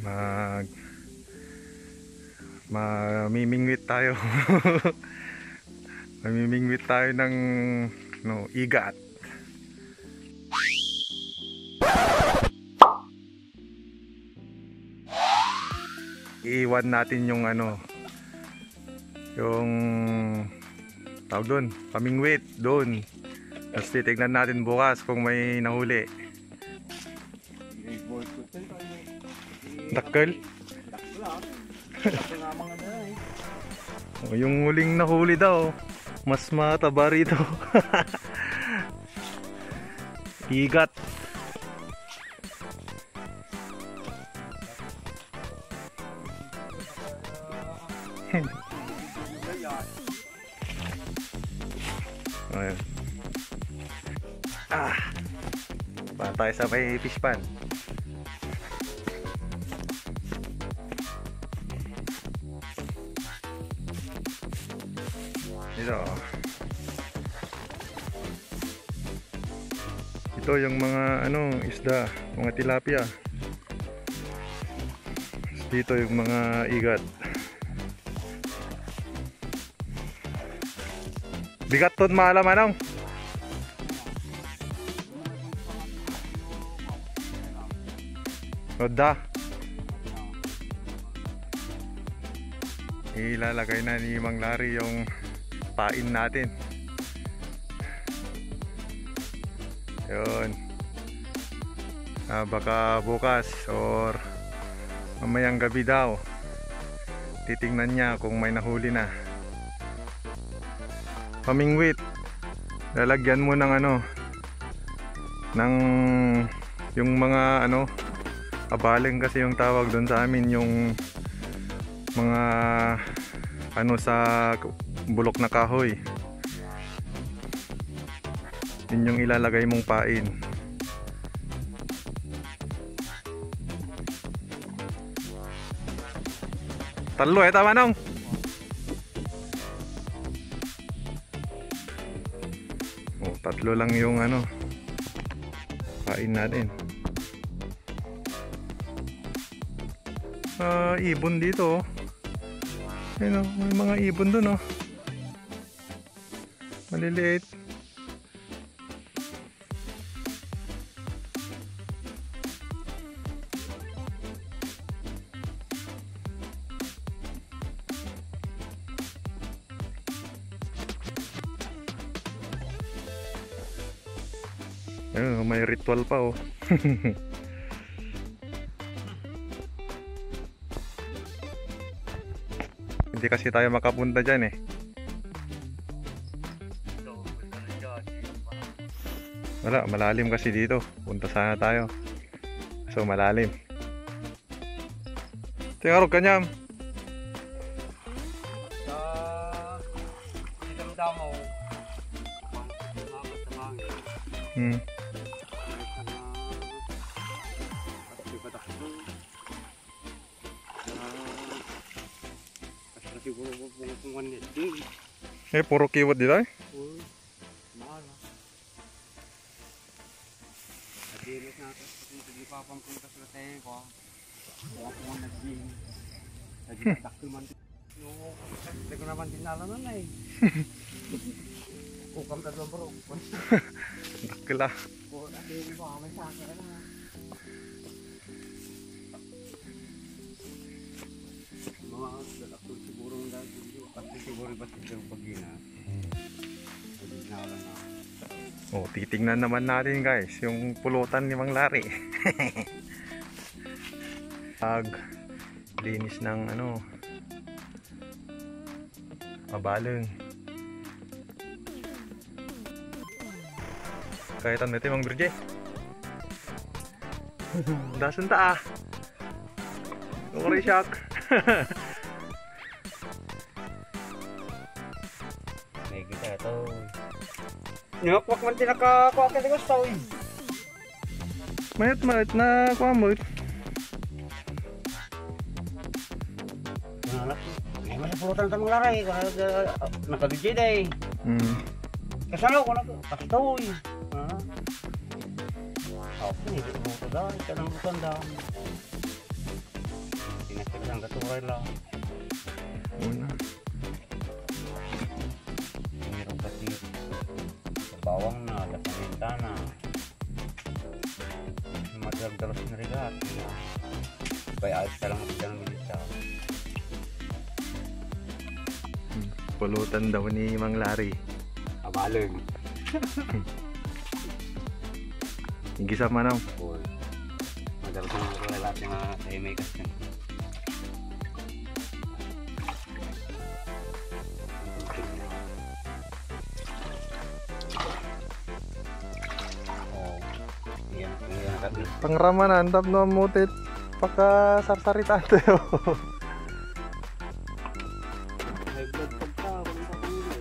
mag mamimingwit tayo. Mamimingwit tayo ng igat. Iiwan natin yung yung tawag doon, pamingwit doon. Tapos titignan natin bukas kung may nahuli. Dakkel? Yung huling nahuli daw, mas mataba rito. Igat. Ayan. Tayo sa may fish pan. Ito yung mga isda, mga tilapia. Dito yung mga igat. Bigat ton maalam Roda. Ilalagay na ni Mang Larry yung pain natin. Yun. Baka bukas or mamayang gabi daw titingnan niya kung may nahuli na. Pamingwit, lalagyan mo ng ng yung mga abaling kasi yung tawag doon sa amin, yung mga sa bulok na kahoy. Yun yung ilalagay mong pain. Talo tama nong. Tatlo lang yung pain natin. Ibon dito. Ayun, may mga ibon dun maliliit. Ayun, may ritual pa Hindi kasi tayo makapunta dyan Wala, malalim kasi dito. Punta sana tayo. So malalim. Tingaro kanyam. Puro kiwat dito Dakla. Titingnan naman natin guys yung pulutan ni Mang Larry. Linis ng mabaleng. Kaitan natin Mang Birje. Dasan ta Ori shock. May kita ito. Nyakwak man tinakakuha ka ng gusto Mayat na kuamot. May masapulutan sa mga laray. Nakabidya day. Kasalaw ko na kastoy. Ako, hindi mo ito dahil. Kanang bukan dahil. ang katuray lang. Una. Mayroon kasi sa bawang na, sa pamintana. Madagdalos na rigat. Kaya ayos ka lang kita ng milita. Pulutan daw ni Mang Larry. Abalag. Igisa manaw. Boy. Madalas na mga lahat yung sa may kasi. Pangramanan tap no mutit paka sarsaritan tayo. High blood pagka, kung sa kanila.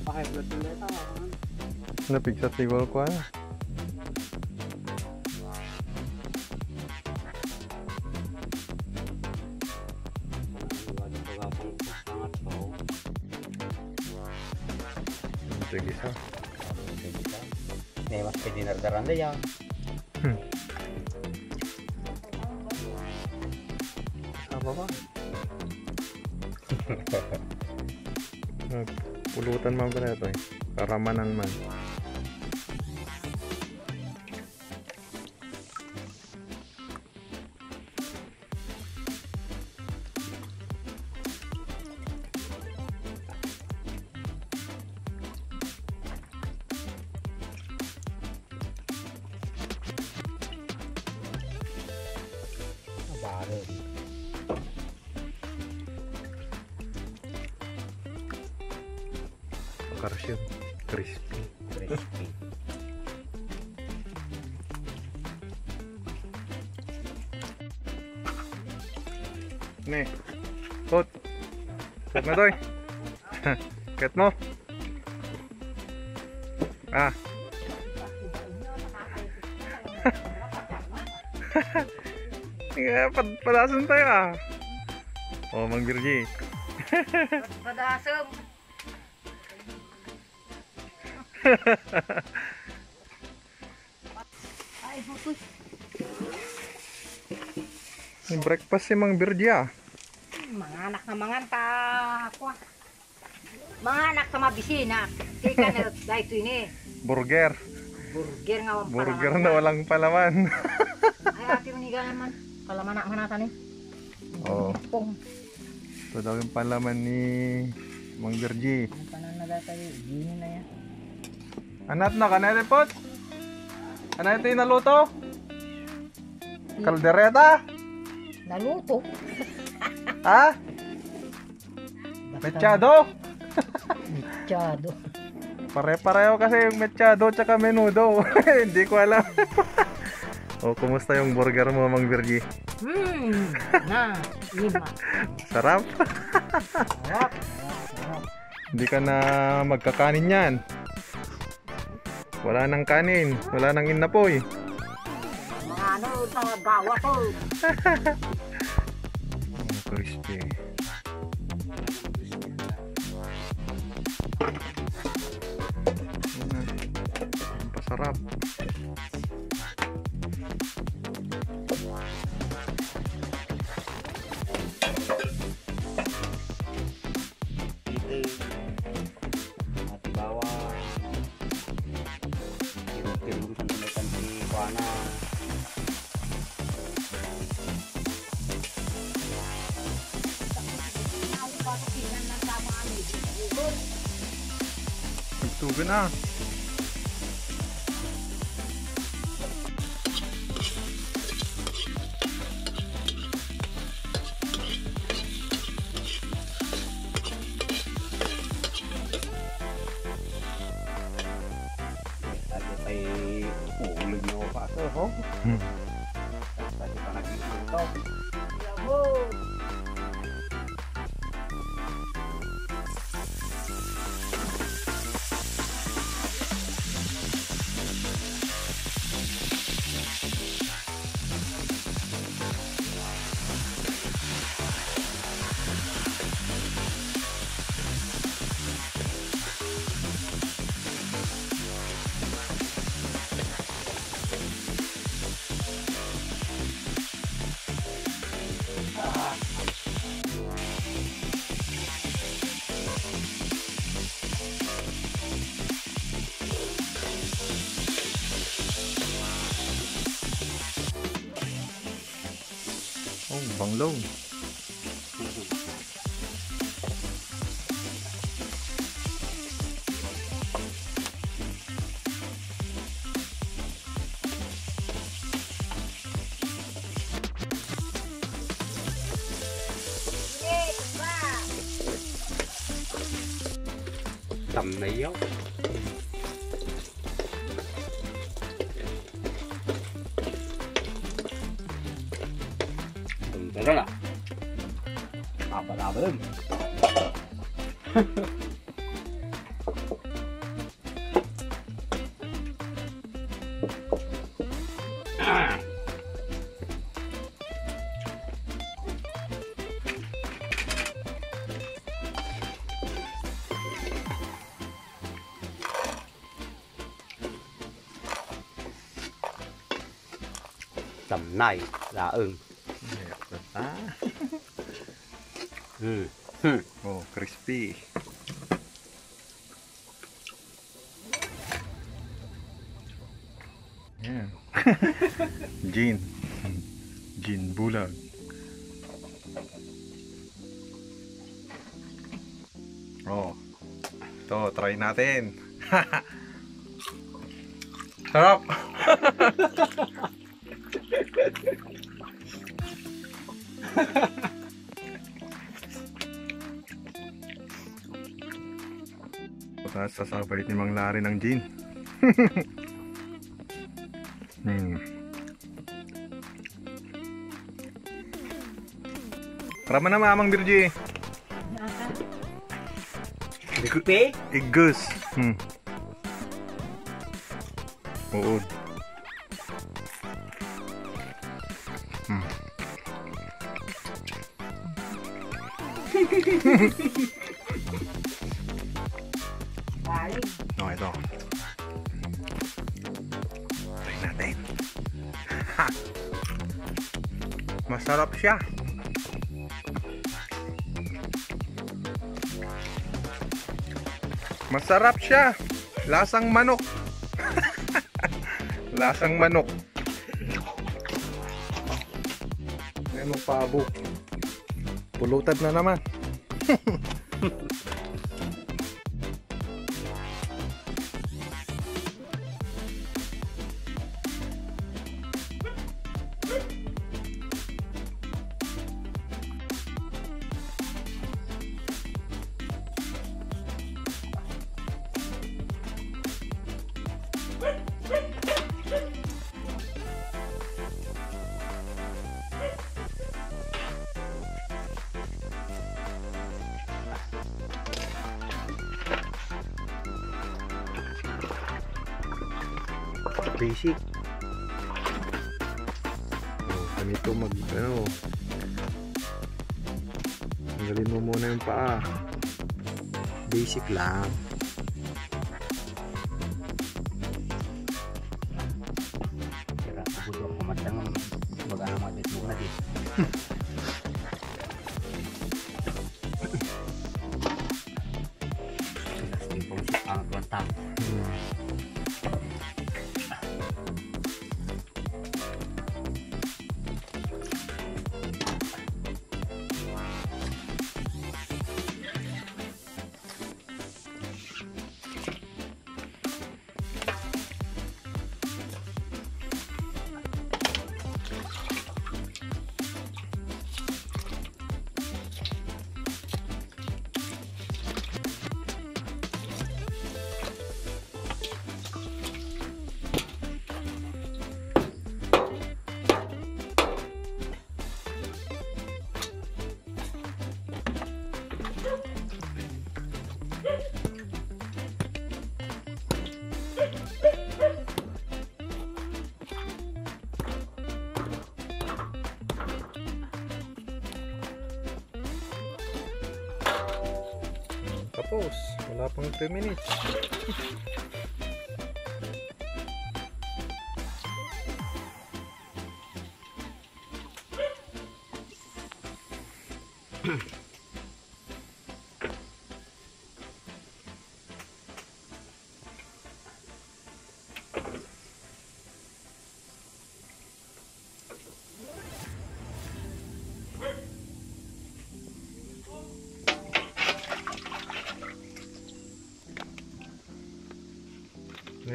Pa-high blood yung leta. Napigsat siguro ko ano. Sige sa. Mas pedinardaran na yan. Apa ba? Pulutan man pala ito eh. Karamanan man. Baru. Karsyon. Crispy. Crispy. Nih. Put. Kat na toy. Kat mo. Ah. Padasan tayo ah. Oh, Mang Virgie. Padasam. Ay, fokus. May breakfast si Mang Virgie ah. Mga anak na mga takwa. Mga anak sa mabisina. Kaya na dahil ito ini. Burger. Burger nga ang Burger na walang palaman. Ay, ate maniga naman. Palaman na manatan eh. Oh. Pong. Ito daw yung palaman ni Mang Virgie. Ang panan na data eh. Gini na yan. Anat na, kanete pot? Kanete yung naluto? Kaldereta? Naluto. Ha? Mechado? Mechado. Pare-pareho kasi yung mechado tsaka menudo. Hindi ko alam. O, kumusta yung burger mo, Mang Virgie? Na, lima. Sarap? Sarap. Hindi ka na magkakanin yan. Wala nang kanin. Wala nang inapoy. Mga ano, mga gawa ko. Crispy. Ang pasarap. At bawang. Tirong-tirong sa tumitan si Juana. Nagtugan na. Ay ulog na ako pa ito, ho? Tadi pa nag-ito. Oh, banglong. Tầm này yếu. Thế đó là apa belum? Tầm này là ưng. Oh, crispy. Yeah. Gin. Gin bulag. Oh. Ito, try natin. Sarap. Sasabay ni Mang Larry ng gin. Karama na Mamang Birji. Dikupi? Igus. Oo. No, ito. Try natin. Ha! Masarap siya. Masarap siya. Lasang manok. Lasang manok. Ano pabo? Pulutan na naman. Basic. Oh, ganito tanggalin mo muna yung paa. Basic lang. Kaya butuh kumatang mag-amat dito na dito. Ang kontang. Tapos, wala pang 3 minutes.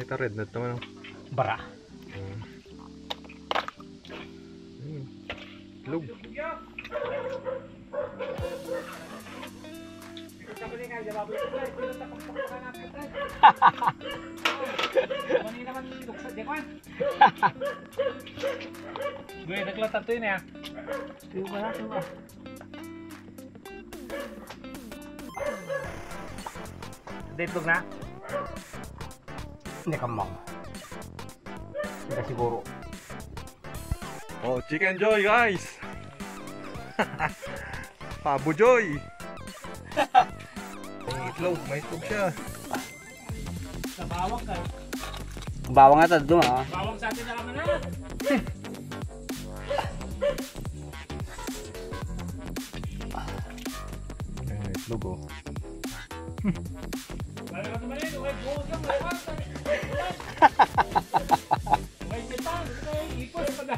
May red na naman. Bara. Lug. Gue naglatat to yun ya. Dito na. Hindi ka mang. Hindi siguro. Oh, Chicken Joy guys. Pabo Joy. May itlog siya. Sa bawang ka. Bawang nga ito doon ah. Bawang sa atin na kami na. Ayan, itlog oh. Wala ka naman yun. Okay, buhos lang. May kitang. May ipos pa na.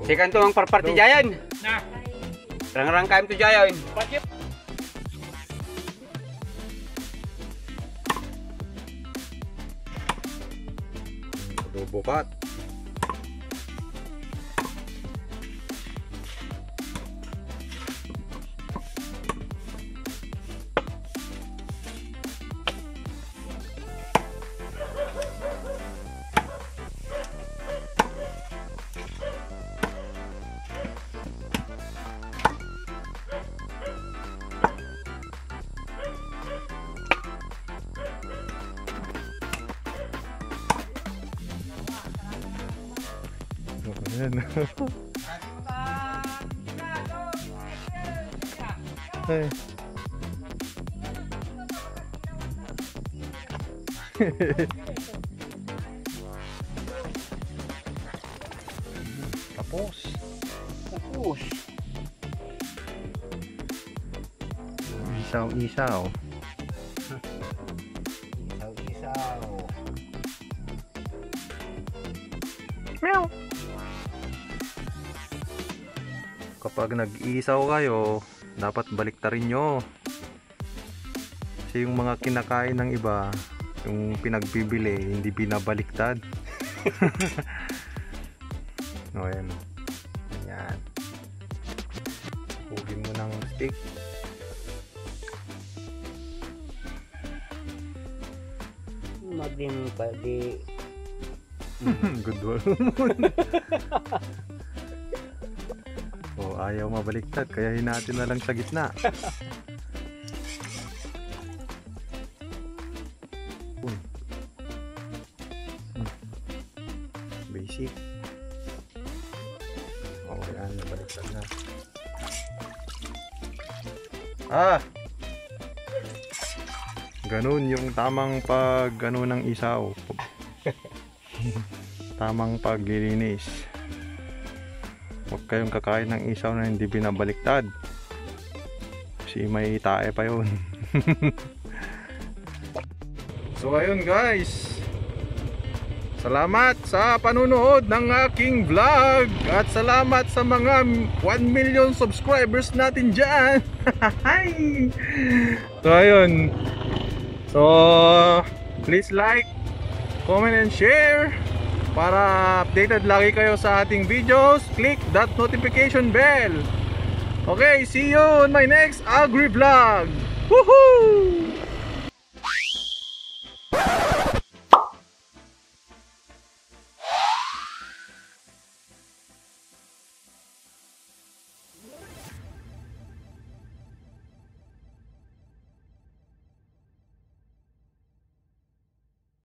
Sikan to ang parparti jayan. Nah. Rang-rang kaim to jayan. Bakit? Adobo cut. Ayan. Ay. Tapos. Isaw-isaw. Meow. Kapag nag-iisaw kayo, dapat baliktarin nyo. Kasi yung mga kinakain ng iba, yung pinagbibili, hindi binabaliktad. O, ayan. Ayan. Hugin mo ng stick. Magdim pa di. Good one. Oh, ayaw mabaliktad, kaya hinatin na lang sa gitna. Basic. Oh, yan, nabaliktad na. Ganun yung tamang pag ano ng isaw. Tamang paglilinis. Huwag kayong kakain ng isaw na hindi binabaliktad. Kasi may tae pa yun. So ayun guys. Salamat sa panunood ng aking vlog. At salamat sa mga 1 million subscribers natin dyan. So ayun. So please like, comment and share. Para updated lagi kayo sa ating videos, click that notification bell. Okay, see you on my next Agri Vlog. Woohoo!